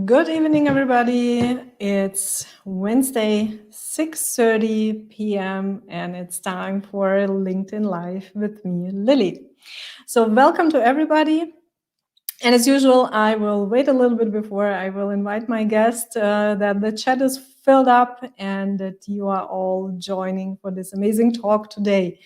Good evening, everybody. It's Wednesday, 6:30 p.m., and it's time for LinkedIn Live with me, Lily. So welcome to everybody. And as usual, I will wait a little bit before I will invite my guest that the chat is filled up and that you are all joining for this amazing talk today.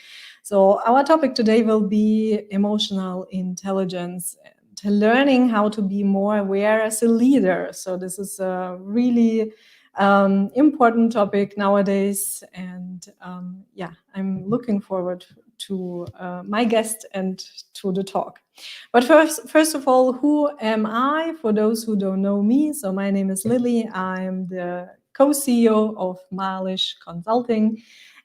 So our topic today will be emotional intelligence and learning how to be more aware as a leader. So this is a really important topic nowadays. And I'm looking forward to my guest and to the talk. But first of all, who am I? For those who don't know me, so my name is Lily. I'm the co-CEO of Malish Consulting.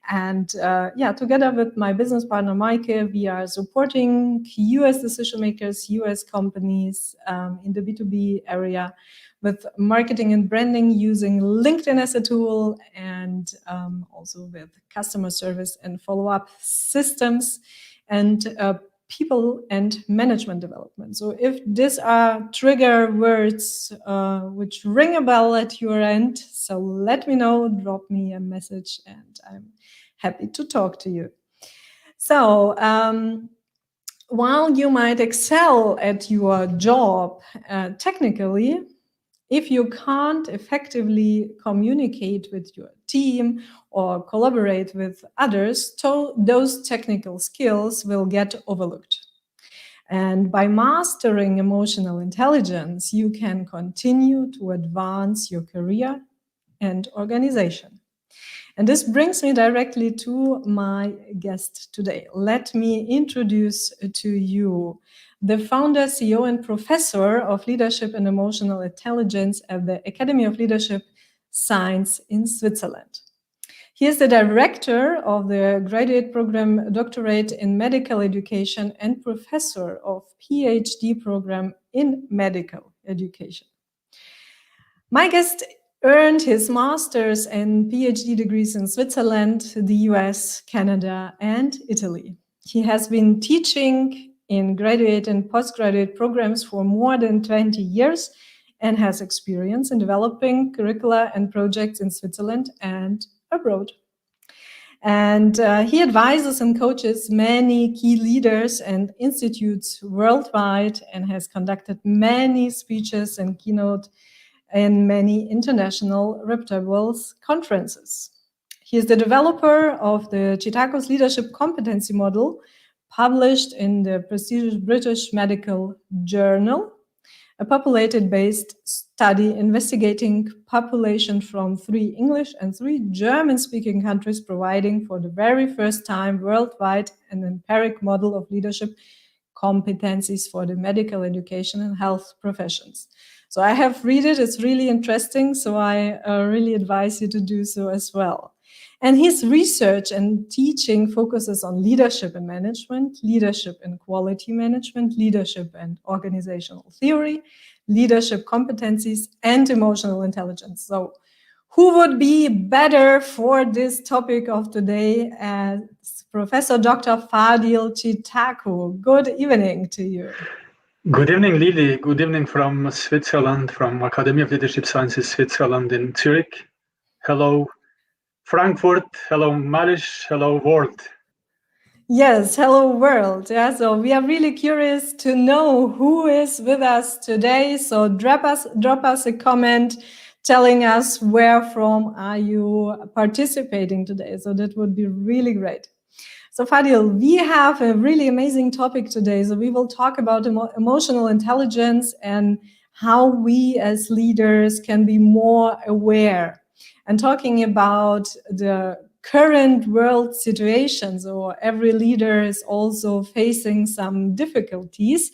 And together with my business partner, Maike, we are supporting US decision makers, US companies in the B2B area with marketing and branding using LinkedIn as a tool and also with customer service and follow-up systems and people and management development. So if these are trigger words which ring a bell at your end, so let me know, drop me a message, and I'm happy to talk to you. So while you might excel at your job technically, if you can't effectively communicate with your team or collaborate with others, those technical skills will get overlooked. And by mastering emotional intelligence, you can continue to advance your career and organization. And this brings me directly to my guest today. Let me introduce to you the founder, CEO, and professor of leadership and emotional intelligence at the Academy of Leadership Science in Switzerland. He is the director of the graduate program Doctorate in Medical Education and professor of PhD program in Medical Education. My guest earned his master's and PhD degrees in Switzerland, the US, Canada, and Italy. He has been teaching in graduate and postgraduate programs for more than 20 years and has experience in developing curricula and projects in Switzerland and abroad. And he advises and coaches many key leaders and institutes worldwide and has conducted many speeches and keynote in many international reputable conferences. He is the developer of the Çitaku's leadership competency model, published in the prestigious British Medical Journal, a populated-based study investigating population from 3 English and 3 German-speaking countries, providing for the very first time worldwide an empiric model of leadership competencies for the medical education and health professions. So I have read it, it's really interesting, so I really advise you to do so as well. And his research and teaching focuses on leadership and management, leadership and quality management, leadership and organizational theory, leadership competencies, and emotional intelligence. So who would be better for this topic of today as Professor Dr. Fadil Çitaku? Good evening to you. Good evening, Lily. Good evening from Switzerland, from Academy of Leadership Sciences, Switzerland in Zurich. Hello, Frankfurt. Hello, Malish. Hello, world. Yes, hello, world. Yeah, so we are really curious to know who is with us today. So drop us a comment telling us where from are you participating today. So that would be really great. So Fadil, we have a really amazing topic today. So we will talk about emotional intelligence and how we as leaders can be more aware, and talking about the current world situation. So every leader is also facing some difficulties.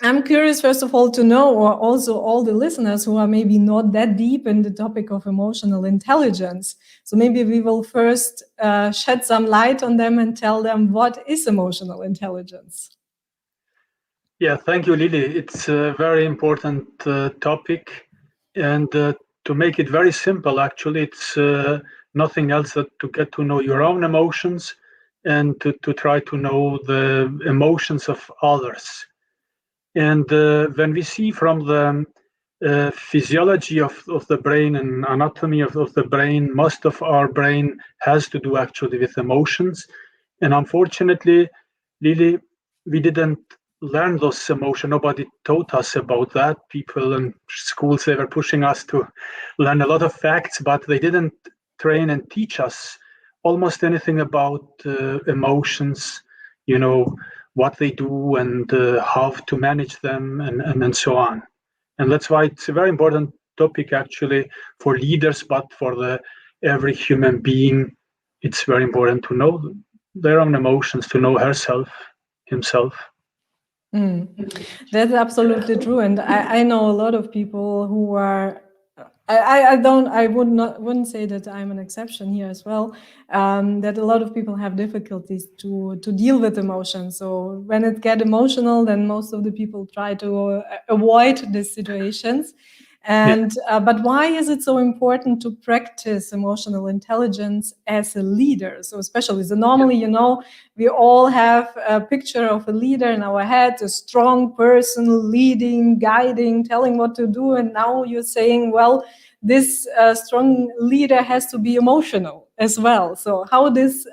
I'm curious, first of all, to know, or also all the listeners who are maybe not that deep in the topic of emotional intelligence. So maybe we will first shed some light on them and tell them what is emotional intelligence. Yeah, thank you, Lily. It's a very important topic. And to make it very simple, actually, it's nothing else than to get to know your own emotions and to try to know the emotions of others. And when we see from the physiology of the brain and anatomy of the brain, most of our brain has to do actually with emotions. And unfortunately, Lily, we didn't learn those emotions. Nobody taught us about that. People in schools, they were pushing us to learn a lot of facts, but they didn't train and teach us almost anything about emotions, what they do and how to manage them and so on. And that's why it's a very important topic actually for leaders, but for every human being, it's very important to know their own emotions, to know himself. That's absolutely true, and I know a lot of people who are. I wouldn't say that I'm an exception here as well. That a lot of people have difficulties to deal with emotions. So when it get emotional, then most of the people try to avoid these situations. And but why is it so important to practice emotional intelligence as a leader? So especially, so normally, we all have a picture of a leader in our head, a strong person leading, guiding, telling what to do. And now you're saying, well, this strong leader has to be emotional as well. So how does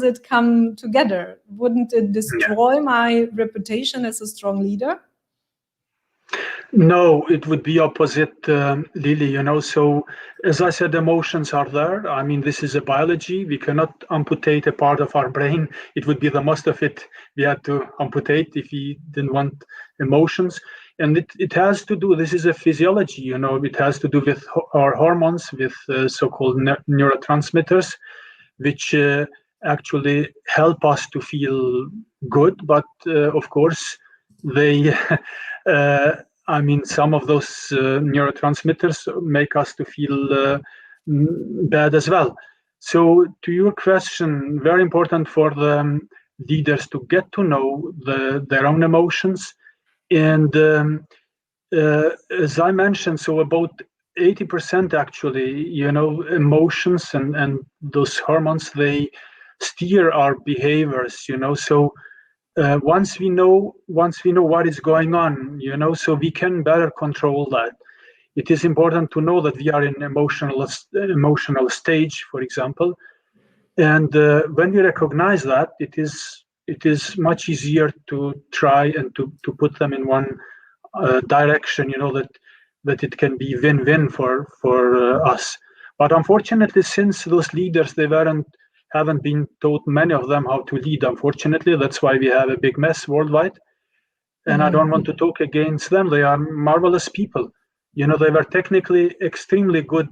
it come together? Wouldn't it destroy my reputation as a strong leader? No, it would be opposite, Lily. So as I said, emotions are there. I mean, this is a biology. We cannot amputate a part of our brain. It would be the most of it we had to amputate if we didn't want emotions. And it has to do, this is a physiology, it has to do with our hormones, with so-called neurotransmitters, which actually help us to feel good. But of course, they some of those neurotransmitters make us to feel bad as well. So to your question, very important for the leaders to get to know their own emotions. And as I mentioned, so about 80% actually, emotions and those hormones, they steer our behaviors, so once we know what is going on, so we can better control that. It is important to know that we are in emotional stage, for example, and when we recognize that, it is much easier to try and to put them in one direction, that it can be win-win for us. But unfortunately, since those leaders, they haven't been taught, many of them, how to lead. Unfortunately, that's why we have a big mess worldwide. And I don't want to talk against them. They are marvelous people. They were technically extremely good,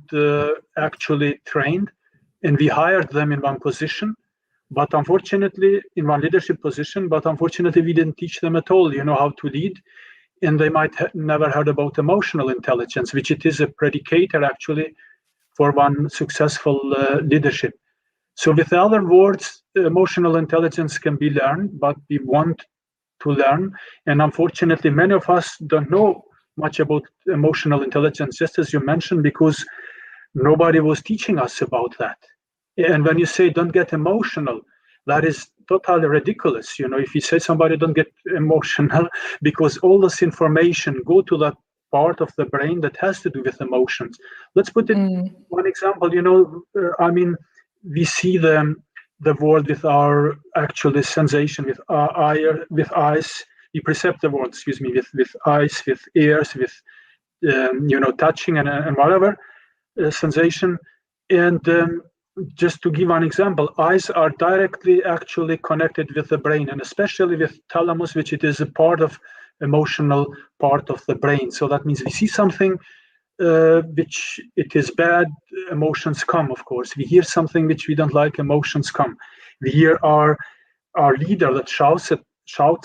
actually trained, and we hired them in one position. But unfortunately, in one leadership position, but unfortunately, we didn't teach them at all, how to lead. And they might have never heard about emotional intelligence, which it is a predicator actually for one successful leadership. So with other words, emotional intelligence can be learned, but we want to learn. And unfortunately, many of us don't know much about emotional intelligence, just as you mentioned, because nobody was teaching us about that. And when you say don't get emotional, that is totally ridiculous. If you say somebody don't get emotional, because all this information go to that part of the brain that has to do with emotions. Let's put it one example. We see the world with our actual sensation, with eyes. We perceive the world, with eyes, with ears, with touching and whatever sensation. And just to give an example, eyes are directly actually connected with the brain, and especially with thalamus, which it is a part of emotional part of the brain. So that means we see something which it is bad, emotions come, of course. We hear something which we don't like, emotions come. We hear our leader that shouts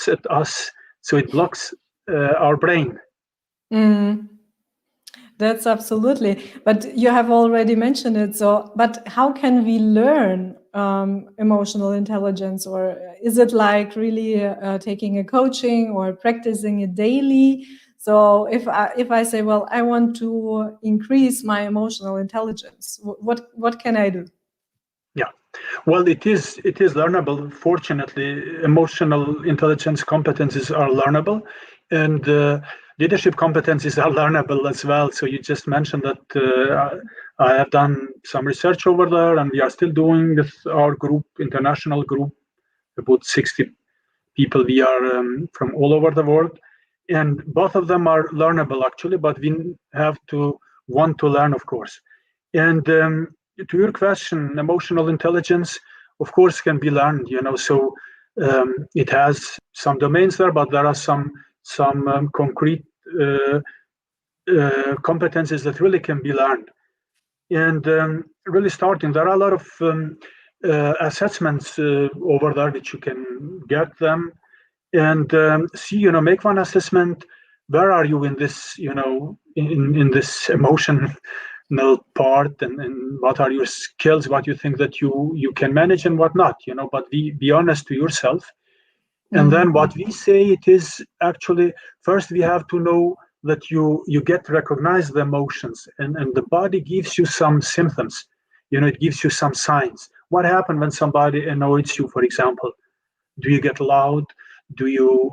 at us, so it blocks our brain. That's absolutely. But you have already mentioned it. So, but how can we learn emotional intelligence, or is it like really taking a coaching or practicing it daily? So, if I say, well, I want to increase my emotional intelligence, what can I do? Yeah, well, it is learnable. Fortunately, emotional intelligence competencies are learnable, And leadership competencies are learnable as well. So you just mentioned that I have done some research over there, and we are still doing with our group, international group, about 60 people. We are from all over the world, and both of them are learnable actually, but we have to want to learn, of course. And to your question, emotional intelligence, of course, can be learned. So it has some domains there, but there are some concrete competencies that really can be learned. And really starting, there are a lot of assessments over there which you can get them and see, make one assessment. Where are you in this, in this emotional part, and what are your skills, what you think that you can manage and what not, but be honest to yourself. And then what we say, it is actually, first we have to know that you get to recognize the emotions, and the body gives you some symptoms, it gives you some signs. What happens when somebody annoys you, for example? Do you get loud? Do you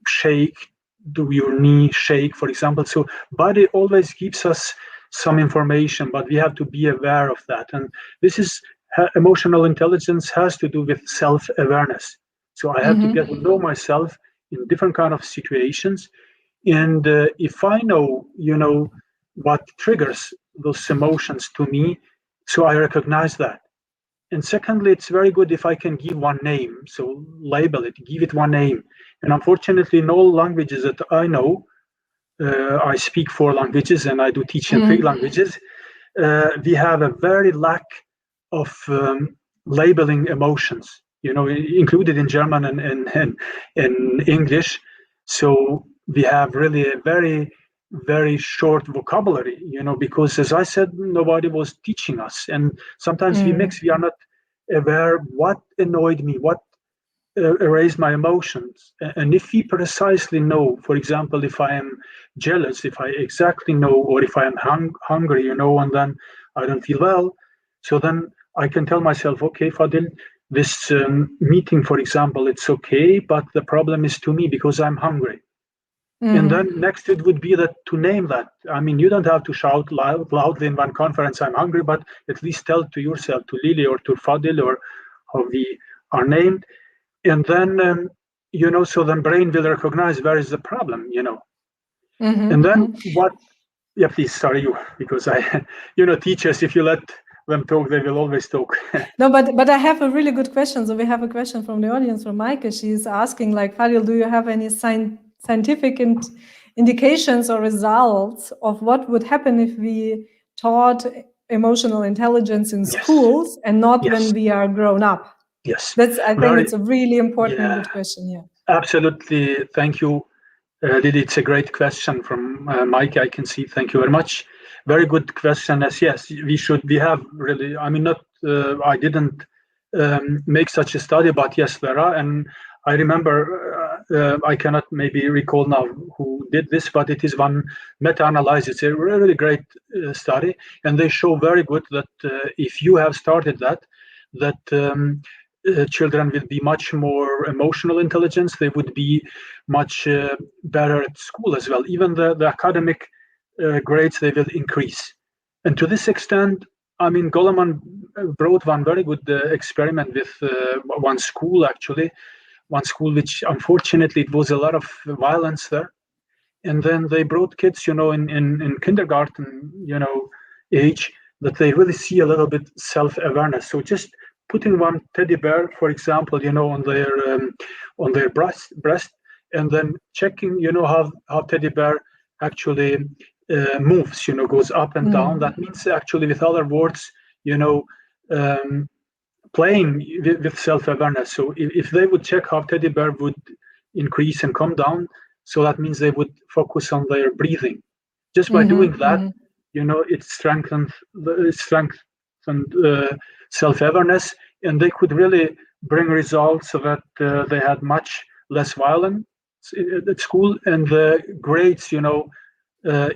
shake? Do your knee shake, for example? So body always gives us some information, but we have to be aware of that. And this is emotional intelligence has to do with self-awareness. So I have to get to know myself in different kind of situations. And if I know, what triggers those emotions to me, so I recognize that. And secondly, it's very good if I can give one name. So label it, give it one name. And unfortunately, in all languages that I know, I speak 4 languages and I do teach in 3 languages. We have a very lack of labeling emotions, included in German and English. So we have really a very, very short vocabulary, because as I said, nobody was teaching us. And sometimes we are not aware what annoyed me, what erase my emotions. And if we precisely know, for example, if I am jealous, if I exactly know, or if I am hungry, and then I don't feel well, so then I can tell myself, okay, Fadil, this meeting, for example, it's okay, but the problem is to me because I'm hungry. And then next it would be that to name that. I mean, you don't have to shout loudly in one conference, I'm hungry, but at least tell to yourself, to Lily or to Fadil, or how we are named. And then, so then brain will recognize where is the problem, And then what, yeah, please, sorry, you, because I, teachers, if you let them talk, they will always talk. No, but I have a really good question. So we have a question from the audience, from Maike. She's asking, like, Fadil, do you have any scientific indications or results of what would happen if we taught emotional intelligence in schools and not when we are grown up? Yes. I think it's a really important and good question. Yeah. Absolutely. Thank you, Lily. It's a great question from Mike. I can see. Thank you very much. Very good question. Yes, we have really, I mean, not, I didn't make such a study, but yes, there are. And I remember, I cannot maybe recall now who did this, but it is one meta-analysis. It's a really great study. And they show very good that if you have started that children will be much more emotional intelligence. They would be much better at school as well. Even the academic grades, they will increase. And to this extent, I mean, Goleman brought one very good experiment with one school, actually. One school which, unfortunately, it was a lot of violence there. And then they brought kids, in kindergarten, age, that they really see a little bit self-awareness. So just putting one teddy bear, for example, on their breast, and then checking, how teddy bear actually moves, goes up and down. That means actually, with other words, playing with self-awareness. So if they would check how teddy bear would increase and come down, so that means they would focus on their breathing. Just by doing that, it strengthened self-awareness, and they could really bring results so that they had much less violence at school, and the grades,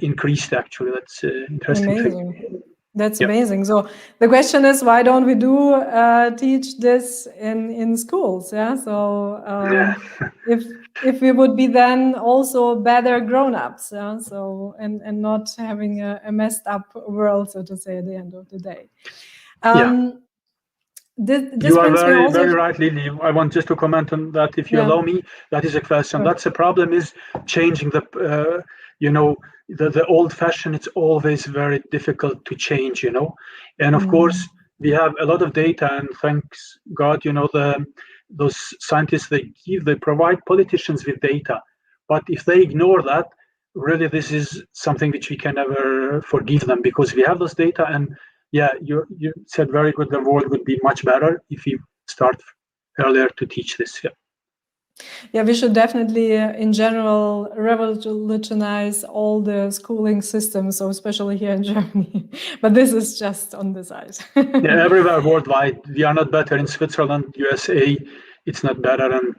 increased. Actually, that's interesting. Amazing. That's amazing. So the question is, why don't we teach this in schools? Yeah. So if we would be then also better grown-ups, yeah. So and not having a messed up world, so to say, at the end of the day. This you are brings me also very right, Lily. I want just to comment on that, if you allow me. That is a question. Sure. That's the problem, is changing the, the old fashion. It's always very difficult to change, And of course, we have a lot of data, and thanks God, those scientists, they provide politicians with data. But if they ignore that, really, this is something which we can never forgive them, because we have those data. And yeah, you said very good. The world would be much better if you start earlier to teach this. Yeah, we should definitely, in general, revolutionize all the schooling systems, so especially here in Germany. But this is just on the side. Yeah, everywhere worldwide, we are not better. In Switzerland, USA, it's not better, and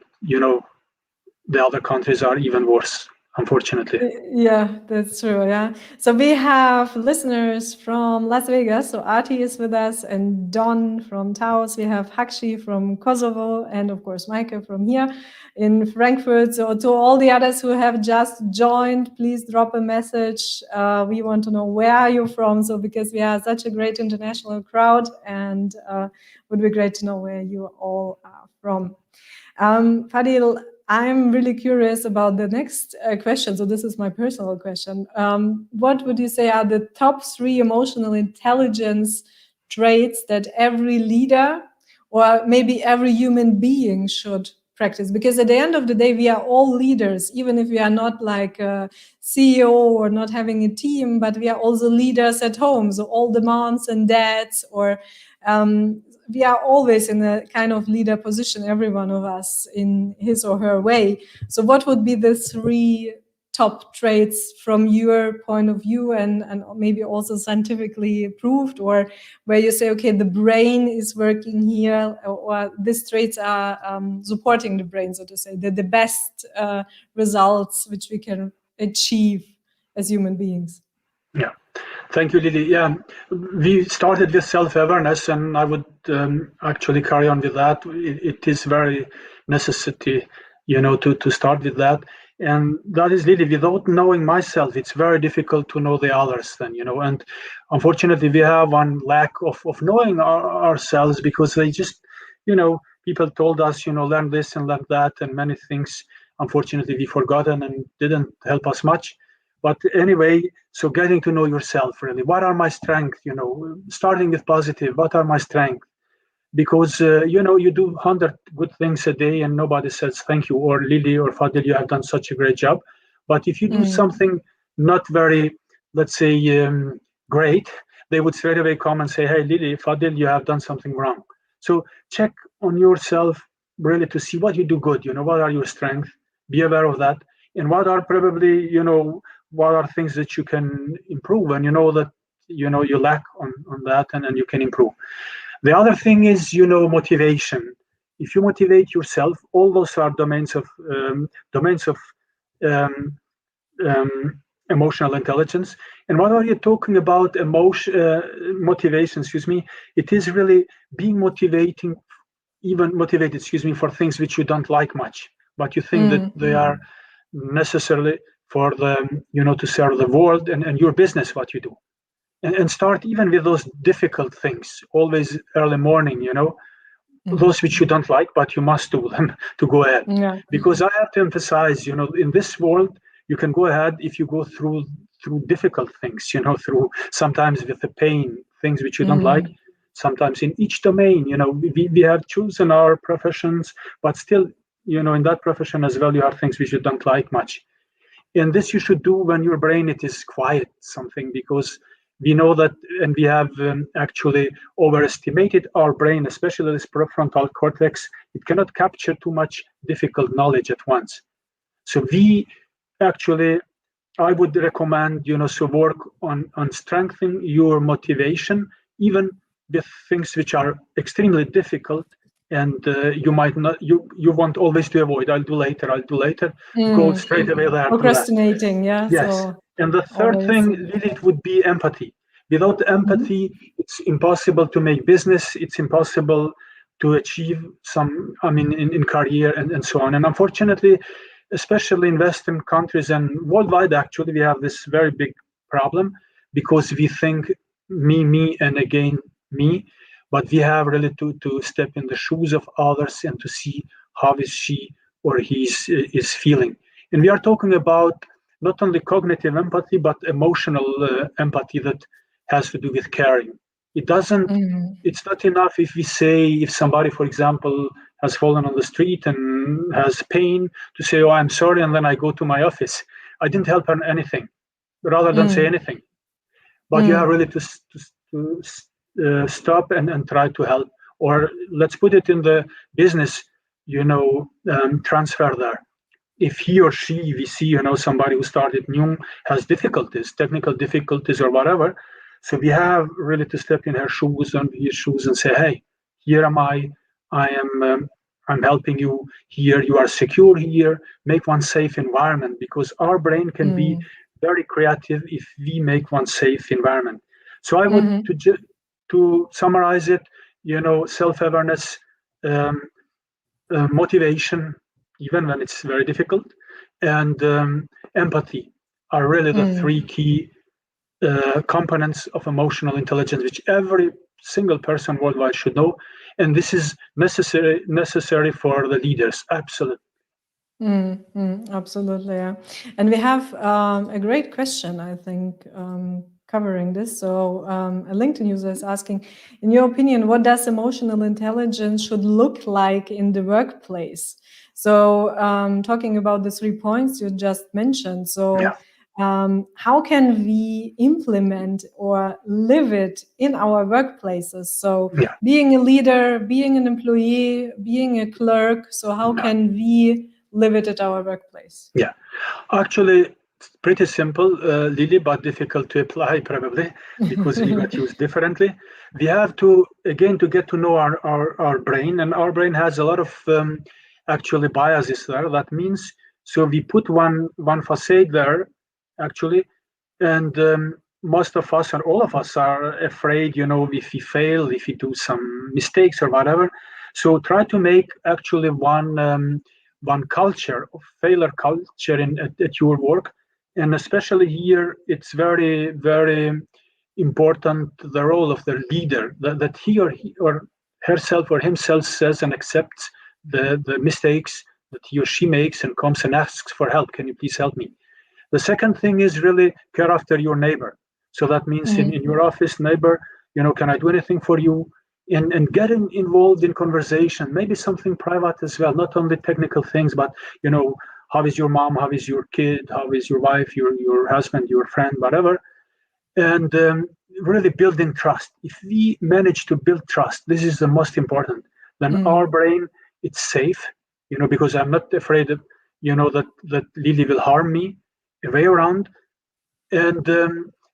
the other countries are even worse, unfortunately. Yeah, that's true. Yeah. So we have listeners from Las Vegas. So Arti is with us, and Don from Taos. We have Hakshi from Kosovo, and of course, Maike from here in Frankfurt. So to all the others who have just joined, please drop a message. We want to know, where are you from? So because we are such a great international crowd, and would be great to know where you all are from. Fadil, I'm really curious about the next question. So this is my personal question. What would you say are the top 3 emotional intelligence traits that every leader, or maybe every human being, should practice? Because at the end of the day, we are all leaders, even if we are not like a CEO or not having a team, but we are also leaders at home. So all the moms and dads, or we are always in a kind of leader position, every one of us in his or her way. So what would be the 3 top traits from your point of view, and maybe also scientifically proved, or where you say, okay, the brain is working here, or these traits are supporting the brain, so to say, the best results which we can achieve as human beings? Yeah. Thank you, Lily. Yeah, we started with self-awareness, and I would actually carry on with that. It is very necessity, to start with that. And that is really, without knowing myself, it's very difficult to know the others then, And unfortunately, we have one lack of knowing ourselves, because they just, people told us, learn this and learn that, and many things, unfortunately, we forgotten and didn't help us much. But anyway, so getting to know yourself, really. What are my strengths? Starting with positive. What are my strengths? Because, you do 100 good things a day and nobody says thank you, or Lily or Fadil, you have done such a great job. But if you do something not very, let's say, great, they would straight away come and say, hey, Lily, Fadil, you have done something wrong. So check on yourself, really, to see what you do good. What are your strengths? Be aware of that. And what are probably, what are things that you can improve, and that you lack on that, and you can improve. The other thing is motivation. If you motivate yourself, all those are domains of um, emotional intelligence. And what are you talking about? Motivation, it is really being motivated, for things which you don't like much, but you think that they are necessarily for to serve the world and your business, what you do. And start even with those difficult things, always early morning, those which you don't like, but you must do them to go ahead. Because I have to emphasize, in this world, you can go ahead if you go through difficult things, through sometimes with the pain, things which you don't like. Sometimes in each domain, we have chosen our professions, but still, in that profession as well, you have things which you don't like much. And this you should do when your brain, it is quiet, something, because we know that, and we have actually overestimated our brain, especially this prefrontal cortex. It cannot capture too much difficult knowledge at once. So we actually, I would recommend, so work on strengthening your motivation, even with things which are extremely difficult. And you might not, you want always to avoid, I'll do later. Go straight away there. Procrastinating, yeah. Yes. So and the third thing, really, it would be empathy. Without empathy, it's impossible to make business. It's impossible to achieve some, in career and so on. And unfortunately, especially in Western countries and worldwide, actually, we have this very big problem because we think me, and again me, but we have really to step in the shoes of others and to see how is she or he is feeling. And we are talking about not only cognitive empathy, but emotional empathy that has to do with caring. It doesn't, it's not enough if we say, if somebody, for example, has fallen on the street and has pain, to say, oh, I'm sorry, and then I go to my office. I didn't help her anything, rather than say anything. But you have really to stop and try to help. Or let's put it in the business, transfer there. If he or she, we see, somebody who started new has difficulties, technical difficulties or whatever, so we have really to step in her shoes and his shoes and say, hey, here am I am I'm helping you here, you are secure here, make one safe environment, because our brain can be very creative if we make one safe environment. So I would, to summarize it, self-awareness, motivation, even when it's very difficult, and empathy are really the three key components of emotional intelligence, which every single person worldwide should know. And this is necessary for the leaders, absolutely. Absolutely, yeah. And we have a great question, I think, covering this. So a LinkedIn user is asking, in your opinion, what does emotional intelligence should look like in the workplace? So talking about the 3 points you just mentioned, so how can we implement or live it in our workplaces? So being a leader, being an employee, being a clerk, so how can we live it at our workplace? Yeah, actually, it's pretty simple, Lily, but difficult to apply probably because we got used differently. We have to, again, to get to know our brain, and our brain has a lot of actually biases there. That means, so we put one facade there, actually, and most of us or all of us are afraid, if we fail, if we do some mistakes or whatever. So try to make actually one culture of failure culture at your work. And especially here, it's very, very important, the role of the leader, that he or herself or himself says and accepts the mistakes that he or she makes and comes and asks for help. Can you please help me? The second thing is really care after your neighbor. So that means in your office, neighbor, can I do anything for you? And getting involved in conversation, maybe something private as well, not only technical things, but, how is your mom? How is your kid? How is your wife, your husband, your friend, whatever? And really building trust. If we manage to build trust, this is the most important, then our brain, it's safe, because I'm not afraid of, that Lily will harm me, a way around. And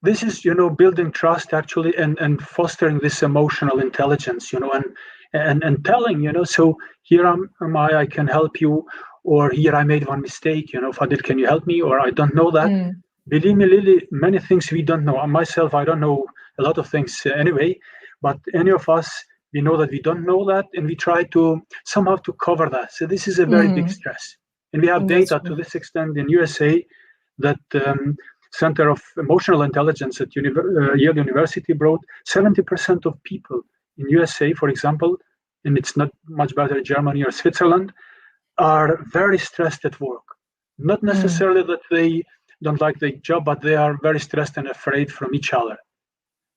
this is, building trust actually, and fostering this emotional intelligence, and telling, so here am I can help you, or here I made one mistake, Fadil, can you help me? Or I don't know that. Believe me, Lily, many things we don't know. Myself, I don't know a lot of things anyway, but any of us, we know that we don't know that, and we try to somehow to cover that. So this is a very big stress. And we have data to this extent in USA that Center of Emotional Intelligence at Yale University brought 70% of people in USA, for example, and it's not much better in Germany or Switzerland, are very stressed at work. Not necessarily that they don't like their job, but they are very stressed and afraid from each other.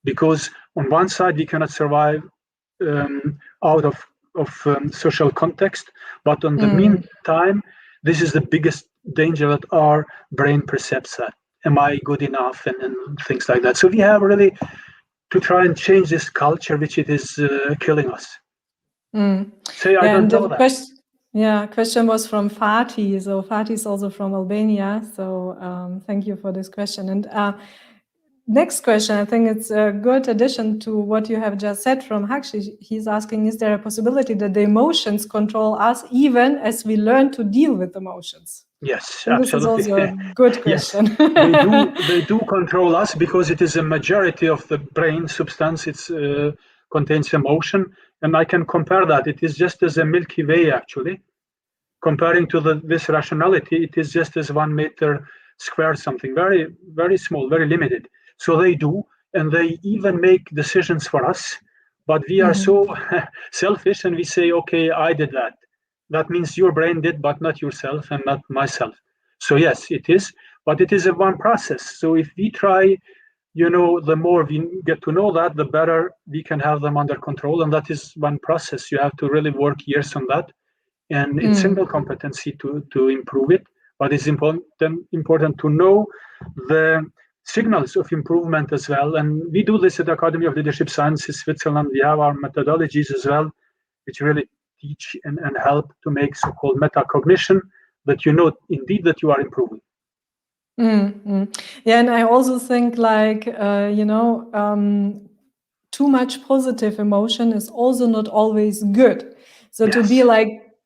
Because on one side, we cannot survive out of social context, but on the meantime, this is the biggest danger that our brain perceives that. Am I good enough, and things like that. So we have really to try and change this culture, which it is killing us. Say, I don't know that. Question was from Fatih. So Fatih is also from Albania. So thank you for this question. And next question, I think it's a good addition to what you have just said from Hakshi. He's asking, is there a possibility that the emotions control us even as we learn to deal with emotions? Yes, And this is absolutely. also a good Yes, question. they do control us because it is a majority of the brain substance. It contains emotion, and I can compare that. It is just as a Milky Way, actually. Comparing to this rationality, it is just as 1 meter square, something very, very small, very limited. So they do, and they even make decisions for us. But we are so selfish, and we say, okay, I did that. That means your brain did, but not yourself and not myself. So yes, it is, but it is a one process. So if we try, the more we get to know that, the better we can have them under control. And that is one process. You have to really work years on that. And it's single competency to improve it. But it's important to know the signals of improvement as well. And we do this at the Academy of Leadership Sciences, Switzerland. We have our methodologies as well, which really teach and help to make so-called metacognition, that you know indeed that you are improving. Yeah, and I also think too much positive emotion is also not always good. So to be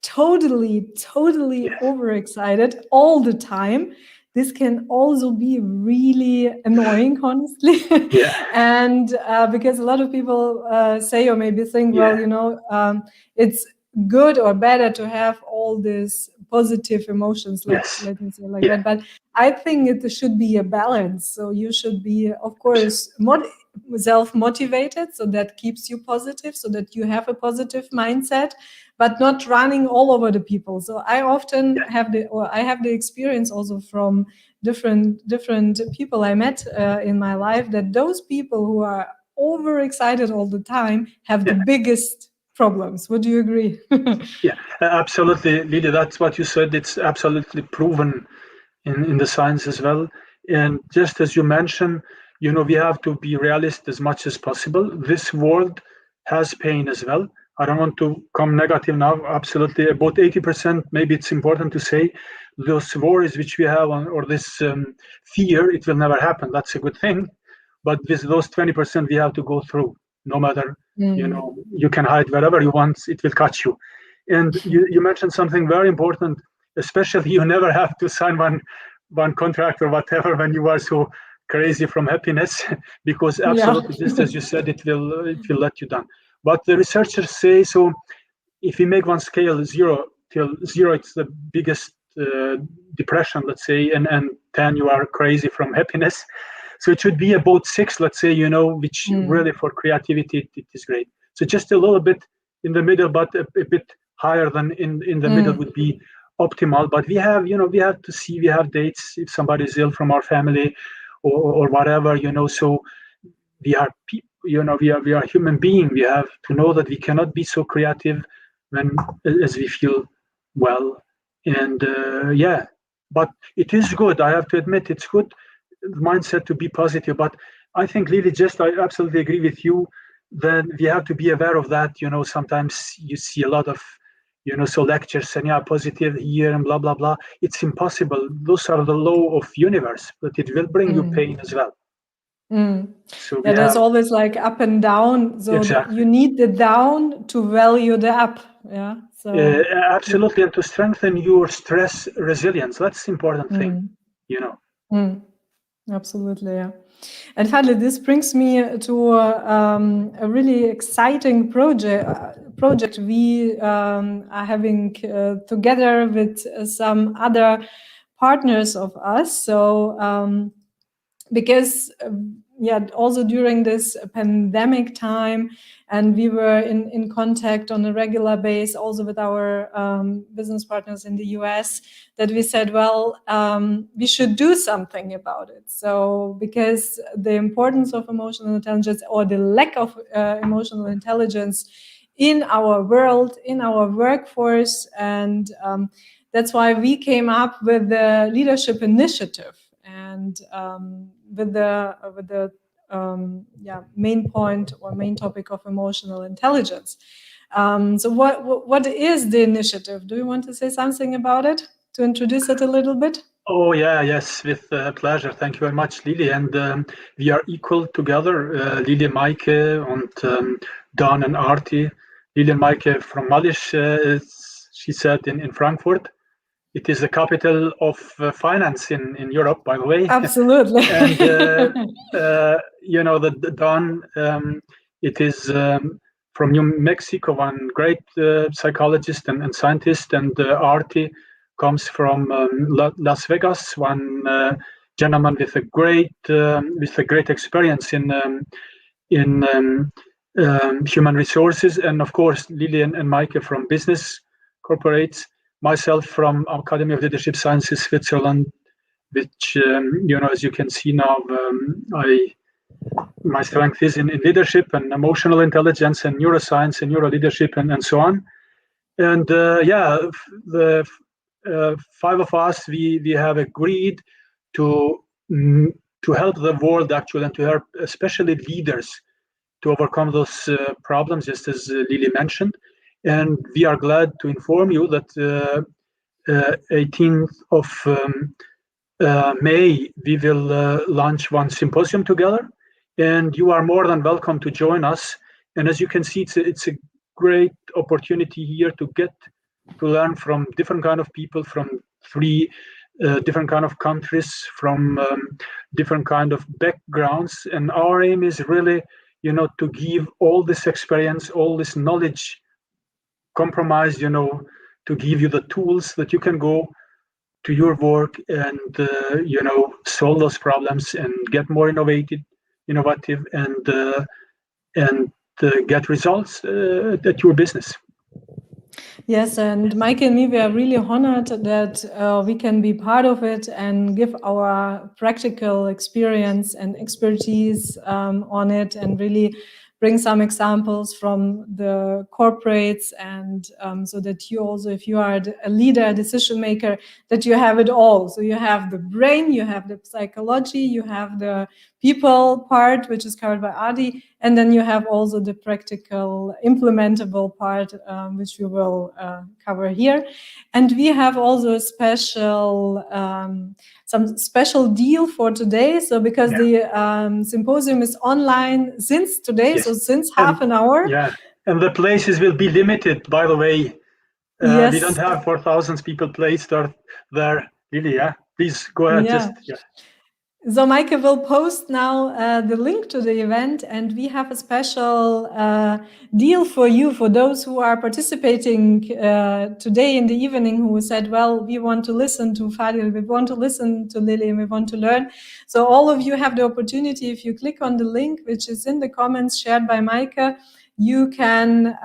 totally overexcited all the time, this can also be really annoying, honestly. And because a lot of people say or maybe think, it's good or better to have all these positive emotions, let me say like that. But I think it should be a balance. So you should be, of course, self-motivated, so that keeps you positive, so that you have a positive mindset, but not running all over the people. So I often have the experience also from different people I met in my life, that those people who are overexcited all the time have the biggest problems. Would you agree? Yeah, absolutely, Lydia. That's what you said. It's absolutely proven in the science as well. And just as you mentioned, we have to be realist as much as possible. This world has pain as well. I don't want to come negative now. Absolutely, about 80%. Maybe it's important to say those worries which we have or this fear, it will never happen. That's a good thing. But with those 20%, we have to go through. No matter you can hide wherever you want, it will catch you. And you mentioned something very important, especially you never have to sign one contract or whatever when you are so crazy from happiness, because absolutely, just as you said, it will let you down. But the researchers say, so if we make one scale 0 till 0, it's the biggest depression, let's say, and 10 you are crazy from happiness. So it should be about 6, let's say, which really for creativity it is great. So just a little bit in the middle, but a bit higher than in the middle would be optimal. But we have to see, we have dates if somebody is ill from our family or whatever, so we are people, we are human being. We have to know that we cannot be so creative as we feel well. And but it is good. I have to admit, it's good mindset to be positive. But I think, Lily, I absolutely agree with you that we have to be aware of that. Sometimes you see a lot of so lectures and positive here and blah blah blah. It's impossible. Those are the law of universe, but it will bring you pain as well. So there's always like up and down. So you need the down to value the up. Yeah. So absolutely, and to strengthen your stress resilience. That's the important thing. Absolutely, yeah. And Fadil, this brings me to a really exciting project we are having together with some other partners of us. So because also during this pandemic time, and we were in contact on a regular basis also with our business partners in the US, that we said, we should do something about it. So because the importance of emotional intelligence, or the lack of emotional intelligence in our world, in our workforce, and that's why we came up with the leadership initiative, and with the main point or main topic of emotional intelligence. So what is the initiative? Do you want to say something about it, to introduce it a little bit? Oh yes, with pleasure. Thank you very much, Lily. And we are equal together, Lily, Mike, and Don and Artie. Lily and Mike from Malish, she said in Frankfurt. It is the capital of finance in Europe, by the way. Absolutely. And the Don, it is from New Mexico, one great psychologist and scientist, and Artie comes from Las Vegas, one gentleman with a great experience in human resources, and of course Lily and Mike from business corporates. Myself from Academy of Leadership Sciences, Switzerland, which as you can see now, my strength is in leadership and emotional intelligence and neuroscience and neuro leadership and so on. And the five of us, we have agreed to help the world actually, and to help especially leaders to overcome those problems, just as Lily mentioned. And we are glad to inform you that 18th of May, we will launch one symposium together, and you are more than welcome to join us. And as you can see, it's a great opportunity here to learn from different kind of people from three different kind of countries, from different kind of backgrounds. And our aim is really, to give all this experience, all this knowledge compromise, to give you the tools that you can go to your work and solve those problems and get more innovative and get results at your business. Yes, and Mike and me, we are really honored that we can be part of it and give our practical experience and expertise on it, and really bring some examples from the corporates, and so that you also, if you are a leader, a decision maker, that you have it all. So you have the brain, you have the psychology, you have the people part, which is covered by Adi, and then you have also the practical implementable part, which we will cover here. And we have also a special some special deal for today. So because the symposium is online since today, so since half an hour. Yeah, and the places will be limited, by the way. We don't have 4,000 people placed there, really. Yeah, please go ahead. So Maike will post now the link to the event, and we have a special deal for you, for those who are participating today in the evening, who said, well, we want to listen to Fadil, we want to listen to Lily, and we want to learn. So all of you have the opportunity, if you click on the link, which is in the comments shared by Maike, you can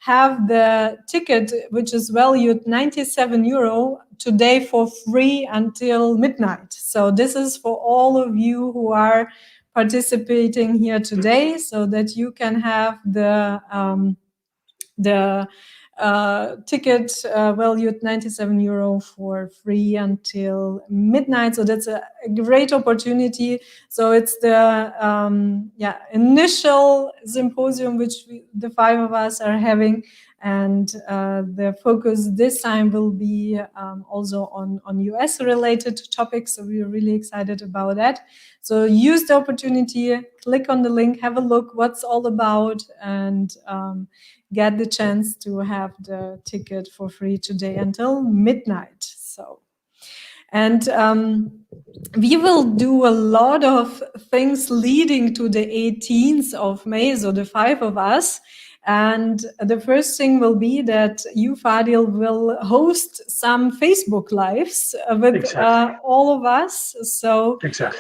have the ticket, which is valued €97 today for free until midnight. So this is for all of you who are participating here today, so that you can have the ticket valued €97 for free until midnight. So that's a great opportunity. So it's the initial symposium which the five of us are having, and the focus this time will be also on US related topics. So we're really excited about that. So use the opportunity, click on the link, have a look what's all about, and get the chance to have the ticket for free today until midnight. So, and we will do a lot of things leading to the 18th of May, so the five of us. And the first thing will be that you, Fadil, will host some Facebook Lives with all of us. So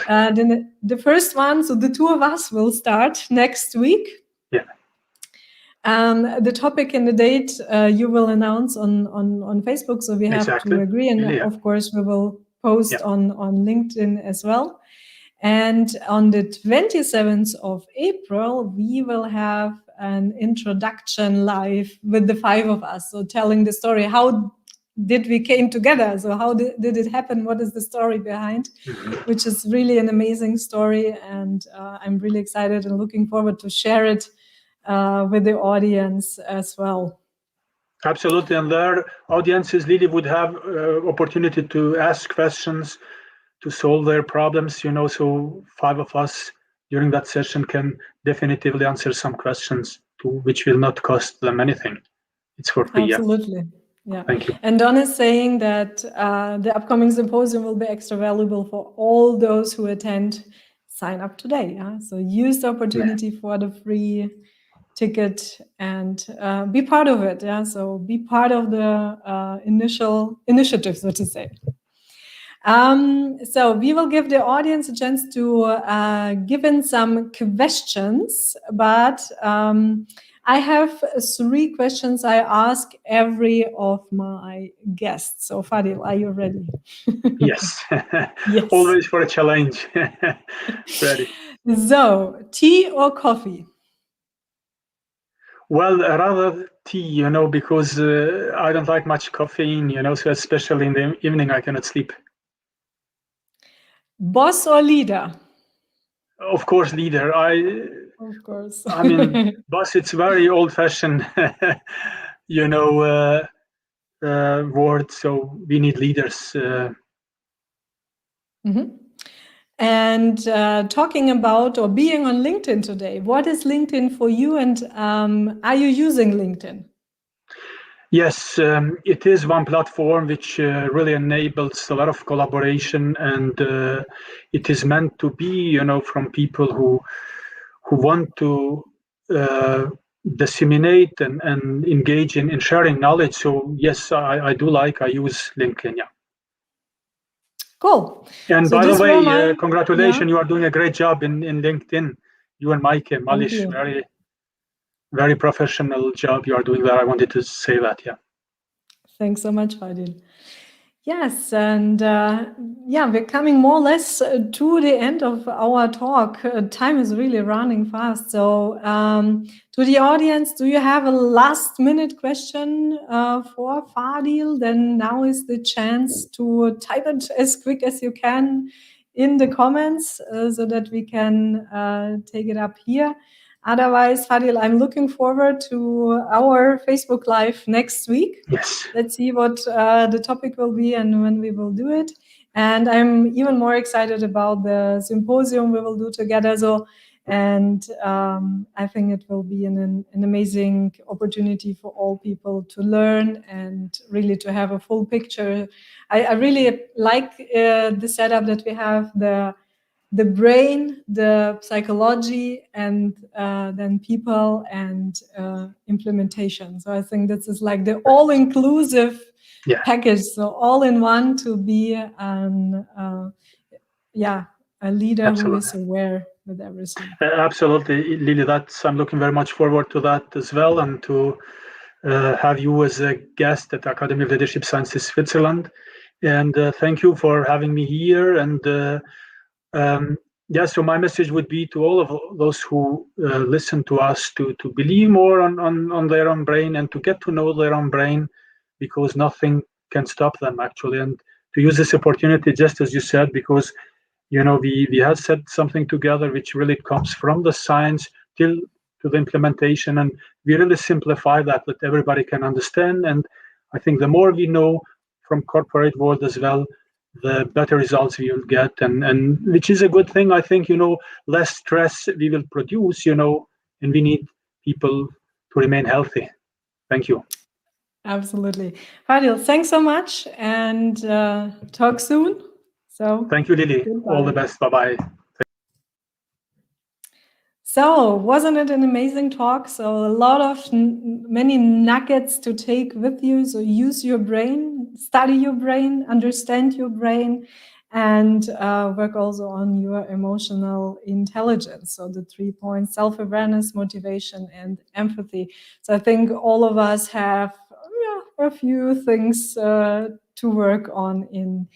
then the first one, so the two of us will start next week. Yeah. The topic and the date you will announce on Facebook, so we have to agree, and of course we will post on LinkedIn as well. And on the 27th of April, we will have an introduction live with the five of us, so telling the story, how did we came together, so how did it happen, what is the story behind, which is really an amazing story, and I'm really excited and looking forward to share it with the audience as well. Absolutely, and their audiences, Lily, would have opportunity to ask questions, to solve their problems, so five of us during that session can definitively answer some questions which will not cost them anything. It's for free. Absolutely. Yeah. Thank you. And Don is saying that the upcoming symposium will be extra valuable for all those who attend. Sign up today. Yeah? So use the opportunity for the free ticket and be part of it. Yeah. So be part of the initial initiative, so to say. So we will give the audience a chance to give in some questions, but I have 3 questions I ask every of my guests. So Fadil, are you ready? Yes. Yes. Always for a challenge. Ready. So, tea or coffee? Well, rather tea, because I don't like much caffeine, so especially in the evening, I cannot sleep. Boss or leader? Of course, leader. Of course. I mean, boss, it's very old-fashioned, word. So we need leaders. Mm-hmm. And talking about or being on LinkedIn today, what is LinkedIn for you, and are you using LinkedIn? Yes, it is one platform which really enables a lot of collaboration, and it is meant to be, from people who want to disseminate and engage in sharing knowledge. So yes, I use LinkedIn. Yeah. Cool. And So by the this were my way, congratulations! You are doing a great job in LinkedIn. You and Mike Thank Malish, you. very very professional job you are doing there. I wanted to say that. Yeah. Thanks so much, Fadil. Yes, and yeah, we're coming more or less to the end of our talk. Time is really running fast. So, to the audience, do you have a last-minute question for Fadil? Then now is the chance to type it as quick as you can in the comments so that we can take it up here. Otherwise, Fadil, I'm looking forward to our Facebook Live next week. Yes. Let's see what the topic will be and when we will do it. And I'm even more excited about the symposium we will do together. So, and I think it will be an amazing opportunity for all people to learn and really to have a full picture. I really like the setup that we have, the brain, the psychology, and then people and implementation. So I think this is like the all-inclusive package. So all in one to be a leader Absolutely. who is aware with everything. Absolutely, Lily. I'm looking very much forward to that as well, and to have you as a guest at Academy of Leadership Sciences Switzerland. And thank you for having me here. And so my message would be to all of those who listen to us to believe more on their own brain and to get to know their own brain, because nothing can stop them actually. And to use this opportunity, just as you said, because we have said something together which really comes from the science till to the implementation, and we really simplify that everybody can understand. And I think the more we know from corporate world as well, the better results we will get, and which is a good thing. I think less stress we will produce, and we need people to remain healthy. Thank you. Absolutely. Fadil, thanks so much, and talk soon. So thank you, Lily. Goodbye. All the best. Bye-bye. So wasn't it an amazing talk? So a lot of many nuggets to take with you. So use your brain, study your brain, understand your brain, and work also on your emotional intelligence. So the 3 points: self-awareness, motivation, and empathy. So I think all of us have a few things to work on in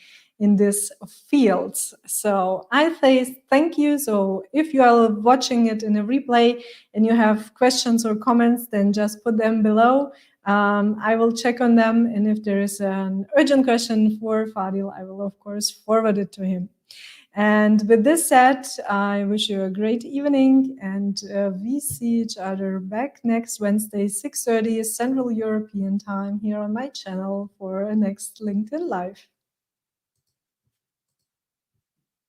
this field. So I say thank you. So if you are watching it in a replay and you have questions or comments, then just put them below. I will check on them. And if there is an urgent question for Fadil, I will, of course, forward it to him. And with this said, I wish you a great evening, and we see each other back next Wednesday, 6:30 Central European Time, here on my channel for a next LinkedIn Live.